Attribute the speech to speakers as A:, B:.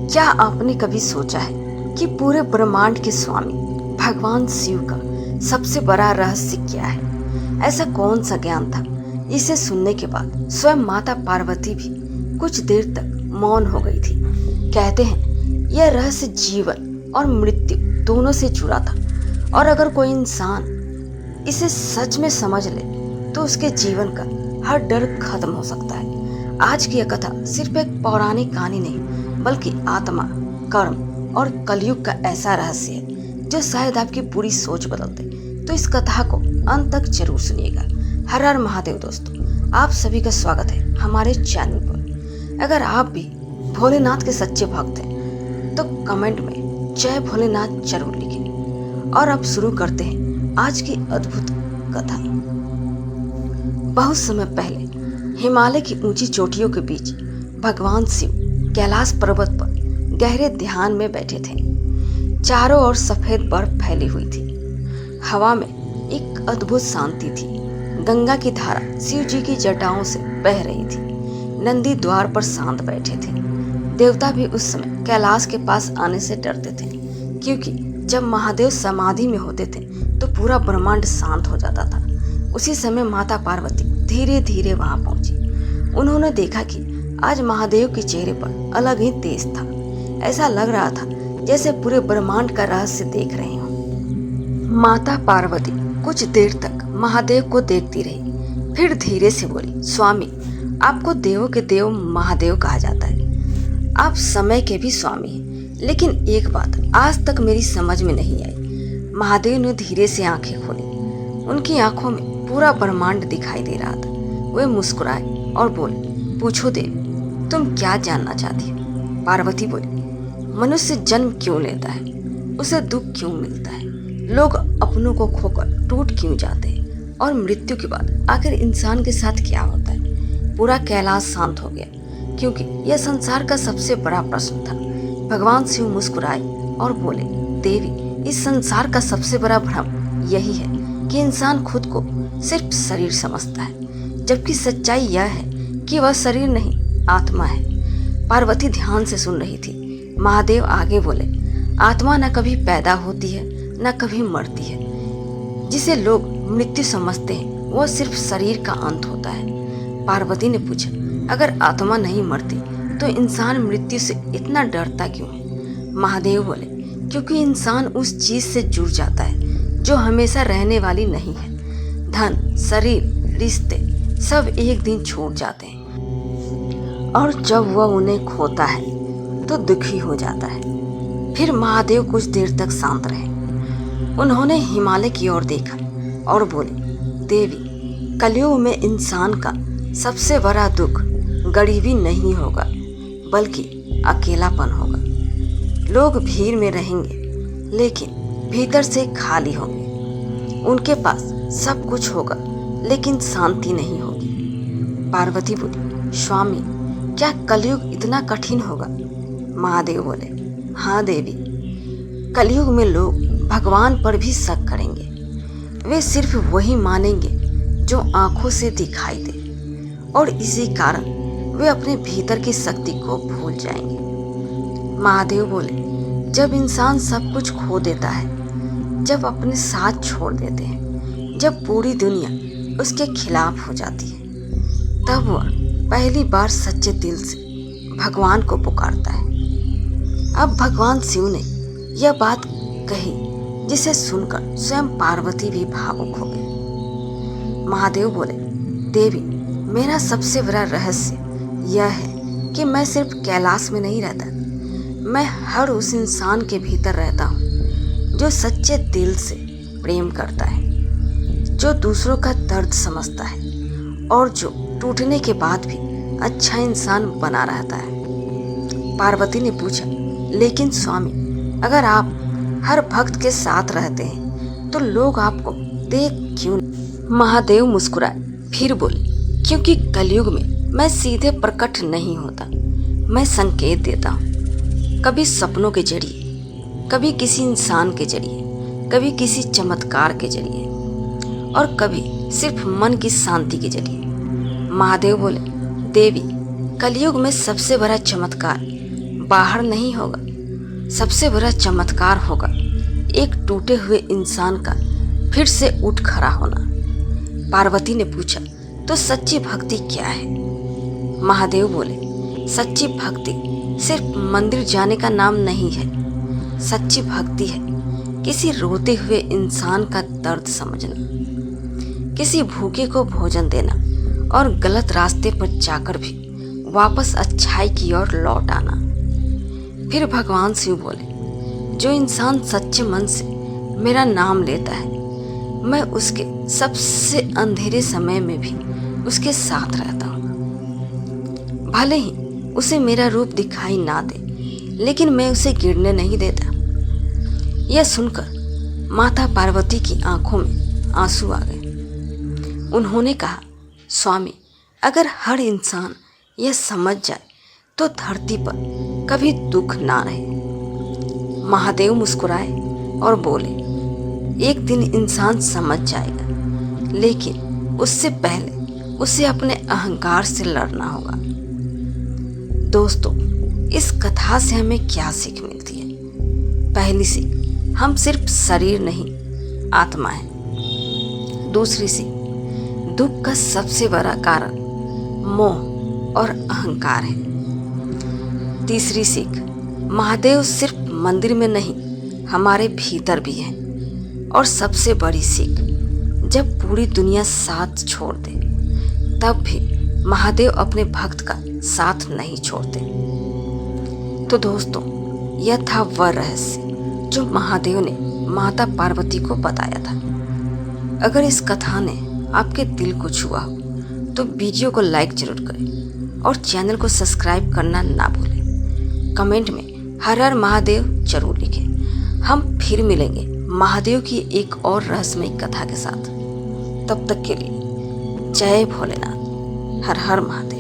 A: क्या आपने कभी सोचा है कि पूरे ब्रह्मांड के स्वामी भगवान शिव का सबसे बड़ा रहस्य क्या है? ऐसा कौन सा ज्ञान था? इसे सुनने के बाद स्वयं माता पार्वती भी कुछ देर तक मौन हो गई थी। कहते हैं यह रहस्य जीवन और मृत्यु दोनों से जुड़ा था, और अगर कोई इंसान इसे सच में समझ ले तो उसके जीवन का हर डर खत्म हो सकता है। आज की यह कथा सिर्फ एक पौराणिक कहानी नहीं, बल्कि आत्मा, कर्म और कलयुग का ऐसा रहस्य है जो शायद आपकी पूरी सोच बदल दे। तो इस कथा को अंत तक जरूर सुनिएगा। हर हर महादेव दोस्तों, आप सभी का स्वागत है हमारे चैनल पर। अगर आप भी भोलेनाथ के सच्चे भक्त हैं तो कमेंट में जय भोलेनाथ जरूर लिखें। और अब शुरू करते हैं आज की अद्भुत कथा। बहुत समय पहले हिमालय की ऊंची चोटियों के बीच भगवान शिव कैलाश पर्वत पर गहरे ध्यान में बैठे थे। चारों ओर सफेद बर्फ फैली हुई थी। हवा में एक अद्भुत शांति थी। गंगा की धारा शिव जी की जटाओं से बह रही थी। नंदी द्वार पर शांत बैठे थे। देवता भी उस समय कैलाश के पास आने से डरते थे, क्योंकि जब महादेव समाधि में होते थे तो पूरा ब्रह्मांड शांत हो जाता था। उसी समय माता पार्वती धीरे धीरे वहां पहुंची। उन्होंने देखा कि आज महादेव के चेहरे पर अलग ही तेज था। ऐसा लग रहा था जैसे पूरे ब्रह्मांड का रहस्य देख रहे हों। माता पार्वती कुछ देर तक महादेव को देखती रही, फिर धीरे से बोली, स्वामी, आपको देवों के देव महादेव कहा जाता है। आप समय के भी स्वामी हैं, लेकिन एक बात आज तक मेरी समझ में नहीं आई। महादेव ने धीरे से आंखें खोली। उनकी आंखों में पूरा ब्रह्मांड दिखाई दे रहा था। वे मुस्कुराए और बोले, पूछो देवी, तुम क्या जानना चाहती हो? पार्वती बोली, मनुष्य जन्म क्यों लेता है? उसे दुख क्यों मिलता है? लोग अपनों को खोकर टूट क्यों जाते हैं? और मृत्यु के बाद आखिर इंसान के साथ क्या होता है? पूरा कैलाश शांत हो गया, क्योंकि यह संसार का सबसे बड़ा प्रश्न था। भगवान शिव मुस्कुराए और बोले, देवी, इस संसार का सबसे बड़ा भ्रम यही है कि इंसान खुद को सिर्फ शरीर समझता है, जबकि सच्चाई यह है कि वह शरीर नहीं, आत्मा है। पार्वती ध्यान से सुन रही थी। महादेव आगे बोले, आत्मा न कभी पैदा होती है न कभी मरती है। जिसे लोग मृत्यु समझते हैं वह सिर्फ शरीर का अंत होता है। पार्वती ने पूछा, अगर आत्मा नहीं मरती तो इंसान मृत्यु से इतना डरता क्यों है? महादेव बोले, क्योंकि इंसान उस चीज से जुड़ जाता है जो हमेशा रहने वाली नहीं है। धन, शरीर, रिश्ते सब एक दिन छूट जाते हैं, और जब वह उन्हें खोता है तो दुखी हो जाता है। फिर महादेव कुछ देर तक शांत रहे। उन्होंने हिमालय की ओर देखा और बोले, देवी, कलयुग में इंसान का सबसे बड़ा दुख गरीबी नहीं होगा, बल्कि अकेलापन होगा। लोग भीड़ में रहेंगे, लेकिन भीतर से खाली होंगे। उनके पास सब कुछ होगा, लेकिन शांति नहीं होगी। पार्वती बोली, स्वामी, क्या कलयुग इतना कठिन होगा? महादेव बोले, हाँ देवी, कलयुग में लोग भगवान पर भी शक करेंगे। वे सिर्फ वही मानेंगे जो आंखों से दिखाई दे, और इसी कारण वे अपने भीतर की शक्ति को भूल जाएंगे। महादेव बोले, जब इंसान सब कुछ खो देता है, जब अपने साथ छोड़ देते हैं, जब पूरी दुनिया उसके खिलाफ हो जाती है, तब वह पहली बार सच्चे दिल से भगवान को पुकारता है। अब भगवान शिव ने यह बात कही जिसे सुनकर स्वयं पार्वती भी भावुक हो गई। महादेव बोले, देवी, मेरा सबसे बड़ा रहस्य यह है कि मैं सिर्फ कैलाश में नहीं रहता, मैं हर उस इंसान के भीतर रहता हूँ जो सच्चे दिल से प्रेम करता है, जो दूसरों का दर्द समझता है, और जो टूटने के बाद भी अच्छा इंसान बना रहता है। पार्वती ने पूछा, लेकिन स्वामी, अगर आप हर भक्त के साथ रहते हैं तो लोग आपको देख क्यों नहीं? महादेव मुस्कुराए, फिर बोले, क्योंकि कलयुग में मैं सीधे प्रकट नहीं होता, मैं संकेत देता हूँ। कभी सपनों के जरिए, कभी किसी इंसान के जरिए, कभी किसी चमत्कार के जरिए, और कभी सिर्फ मन की शांति के जरिए। महादेव बोले, देवी, कलयुग में सबसे बड़ा चमत्कार बाहर नहीं होगा। सबसे बड़ा चमत्कार होगा एक टूटे हुए इंसान का फिर से उठ खड़ा होना। पार्वती ने पूछा, तो सच्ची भक्ति क्या है? महादेव बोले, सच्ची भक्ति सिर्फ मंदिर जाने का नाम नहीं है। सच्ची भक्ति है किसी रोते हुए इंसान का दर्द समझना, किसी भूखे को भोजन देना और गलत रास्ते पर जाकर भी वापस अच्छाई की ओर लौट आना। फिर भगवान शिव बोले, जो इंसान सच्चे मन से मेरा नाम लेता है, मैं उसके सबसे अंधेरे समय में भी उसके साथ रहता हूँ। भले ही उसे मेरा रूप दिखाई ना दे, लेकिन मैं उसे गिरने नहीं देता। यह सुनकर माता पार्वती की आंखों में आंसू आ गए। उन्होंने कहा, स्वामी, अगर हर इंसान यह समझ जाए तो धरती पर कभी दुख ना रहे। महादेव मुस्कुराए और बोले, एक दिन इंसान समझ जाएगा, लेकिन उससे पहले उसे अपने अहंकार से लड़ना होगा। दोस्तों, इस कथा से हमें क्या सीख मिलती है? पहली सीख, हम सिर्फ शरीर नहीं, आत्मा है। दूसरी सीख, दुख का सबसे बड़ा कारण मोह और अहंकार है। तीसरी सीख, महादेव सिर्फ मंदिर में नहीं, हमारे भीतर भी है। और सबसे बड़ी सीख, जब पूरी दुनिया साथ छोड़ दे, तब भी महादेव अपने भक्त का साथ नहीं छोड़ते। तो दोस्तों, यह था वह रहस्य जो महादेव ने माता पार्वती को बताया था। अगर इस कथा ने आपके दिल को छुआ हो तो वीडियो को लाइक जरूर करें और चैनल को सब्सक्राइब करना ना भूलें। कमेंट में हर हर महादेव जरूर लिखें। हम फिर मिलेंगे महादेव की एक और रहस्यमयी कथा के साथ। तब तक के लिए जय भोलेनाथ, हर हर महादेव।